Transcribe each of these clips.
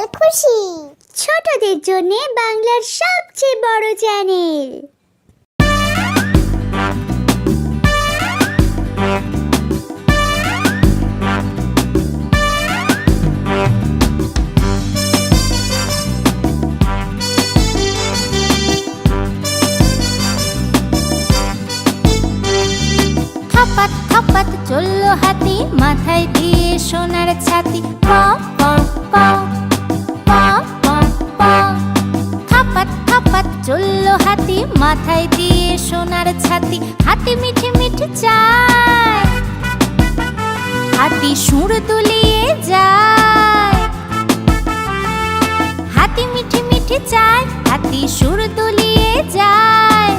খেয়াল খুশি, ছোটদের জন্য বাংলার সবচেয়ে বড় চ্যানেল। থপাত থপাত চলল হাতি, মাথায় দিয়ে সোনার ছাতি। প প প প প প। থপাত থপাত চলল হাতি, মাথায় দিয়ে সোনার ছাতি। হাতি মিঠে মিঠে চায়, হাতি সুর দুলিয়ে যায়। হাতি মিঠে মিঠে চায়, হাতি সুর দুলিয়ে যায়।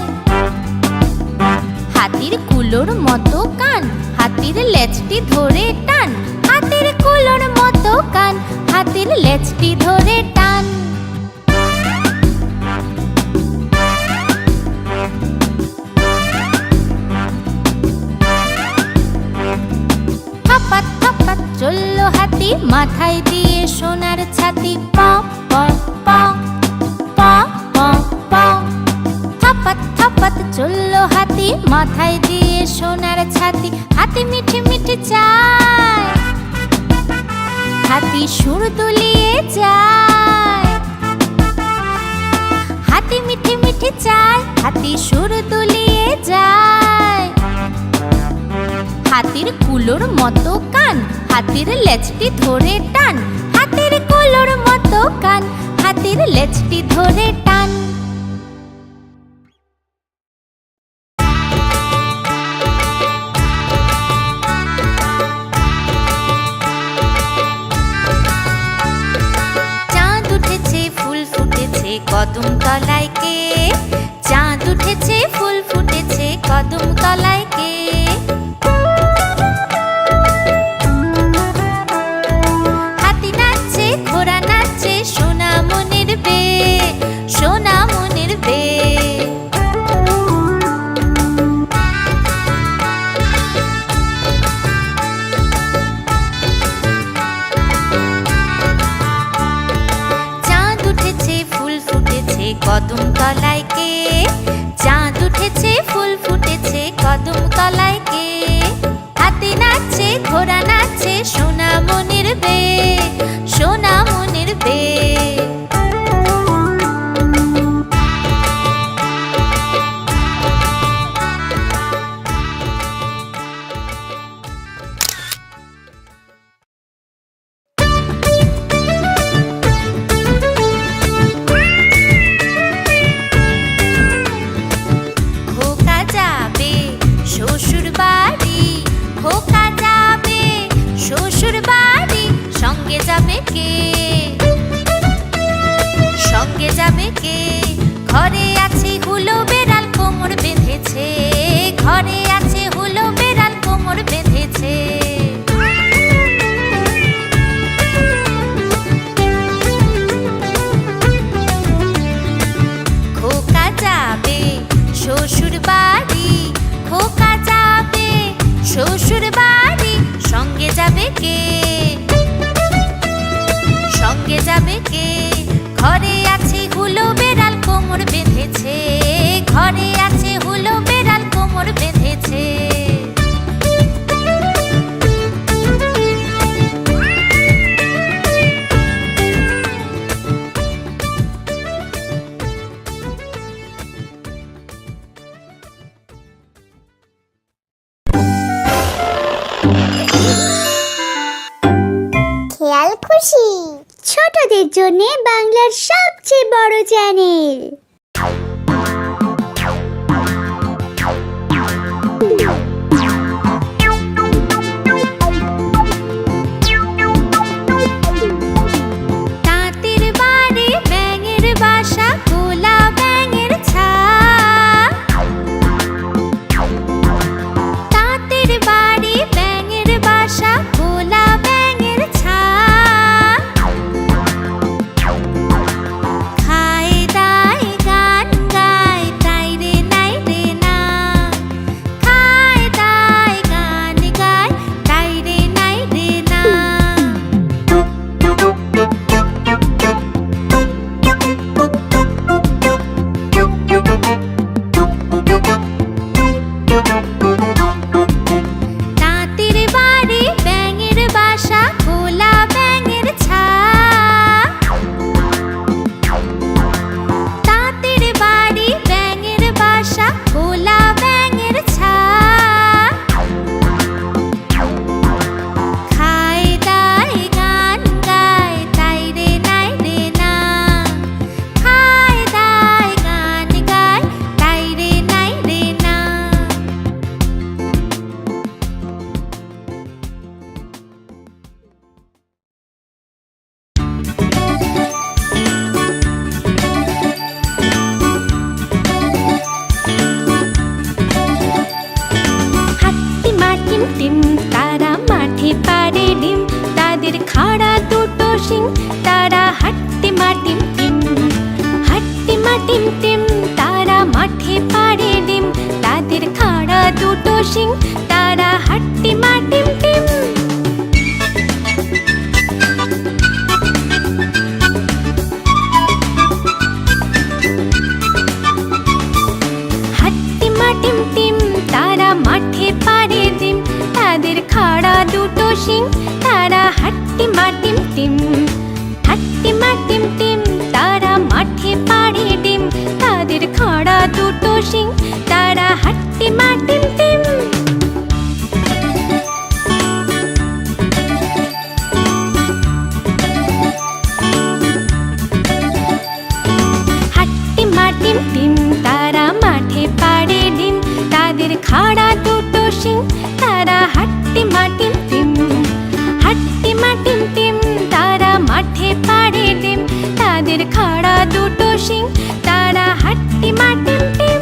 হাতির কুলোর মতো কান, হাতির লেজটি ধরে টান। হাতির কুলোর মতো কান, হাতির লেজটি ধরে টান। থপাত থপাত চলল হাতি, মাথায় দিয়ে সোনার ছাতি। প প প প প প। থপাত থপাত চলল হাতি, মাথায় দিয়ে সোনার ছাতি। হাতি মিঠে মিঠে চায়, হাতি সুর দুলিয়ে যায়। হাতি মিঠে মিঠে চায়, হাতি সুর দুলিয়ে যায়। হাতির কুলোর মতো কান, হাতির লেজটি ধরে টান। হাতির কুলোর মতো কান, হাতির লেজটি ধরে টান। কদম তলায় কে? চাঁদ উঠেছে, ফুল ফুটেছে, কদম তলায় কে? হাতি নাচছে, ঘোড়া নাচছে, সোনা মনের বে, সোনা মনের বে। কদম তলায় কে? চাঁদ উঠেছে, ফুল ফুটেছে, কদম তলায় কে? হাতি নাচছে, ঘোড়া নাচছে, সোনা মনের বে, সোনা মনের বে। ঘরে আছে হুলো বেড়াল, কোমর বেঁধেছে। ঘরে আছে হুলো বেড়াল, কোমর বেঁধেছে। খোকা যাবে শ্বশুর বাড়ি, খোকা যাবে শ্বশুর বাড়ি। সঙ্গে যাবে কে? সঙ্গে যাবে কে? ঘরে আছে হুলো বেড়াল, কোমর বেঁধেছে। ঘরে আছে হুলো বেড়াল, কোমর বেঁধেছে। খেয়াল খুশি, ছোটদের জন্য বাংলার সবচেয়ে বড় চ্যানেল। তাঁতের বাড়ি, ব্যাঙের বাসা, গোলা ব্যাঙের ছা। তাঁতের বাড়ি, ব্যাঙের বাসা, গোলা ব্যাঙের ছা। খায় দায় মাঠে পাড়ে ডিম, তাদের খাড়া দুটো শিং, তারা হাট্টি মাটিম টিম। হাট্টি মাটিম টিম, তারা মাঠে পাড়ে ডিম, তাদের খাড়া দুটো শিং, তারা হাট্টি মাটিম টিম। হাট্টি মাটিম টিম, তারা মাঠে পাড়ে ডিম, তাদের খাড়া দুটো শিং, তারা হাট্টি মাটিম টিম। হাট্টি মাটিম টিম, তারা মাঠে পাড়ে ডিম, তাদের খাড়া দুটো শিং, তারা হাট্টি মাটিম টিম। হাট্টি মাটিম টিম, তারা মাঠে পাড়ে ডিম, তাদের খাড়া দুটো শিং, তারা হাট্টি মাটিম টিম। হাট্টি মাটিম টিম, তারা মাঠে পাড়ে ডিম, তাদের খাড়া দুটো শিং, তারা হাট্টি মাটিম টিম।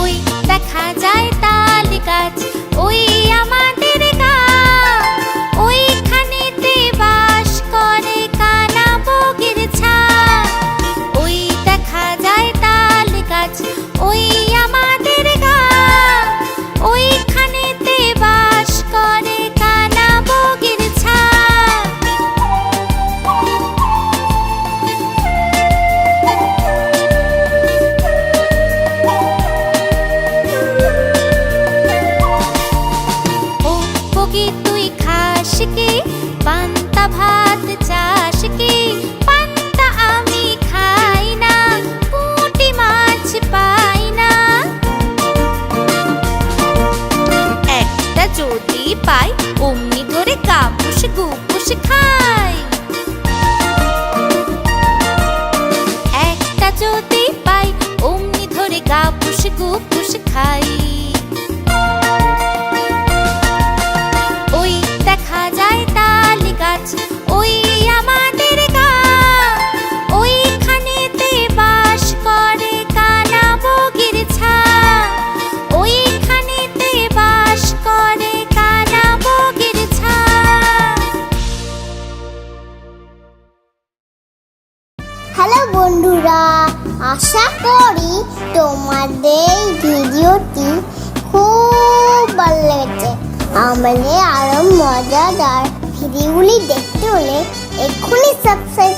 ওই দেখা যায় তাল গাছ, ওই আমাদের গা, ওইখানেতে বাস করে কানা বগির ছা। ওই দেখা যায় তাল গাছ, ওই আমাদের গা, ওইখানেতে বাস করে কানা বগির ছা। ও বগি তুই খাস কি পান্তা ভাত চাস কি? পান্তা আমি খাই না, পুঁটি মাছ পাই না। একটা যদি পাই অমনি ধরে গাপুস গুপুস খাই। একটা যদি পাই অমনি ধরে গাপুস গুপুস খাই। ওই দেখা যায় তাল গাছ, ওই আমাদের গা, ওইখানেতে বাস করে কানা বগির ছা। ওইখানেতে বাস করে কানা বগির ছা। হ্যালো বন্ধুরা, আশা করি তোমাদের এই ভিডিওটি খুব ভালো লেগেছে। আমাদের আরো মজাদার ভিডিওগুলি দেখতে হলে এক্ষুনি সাবস্ক্রাইব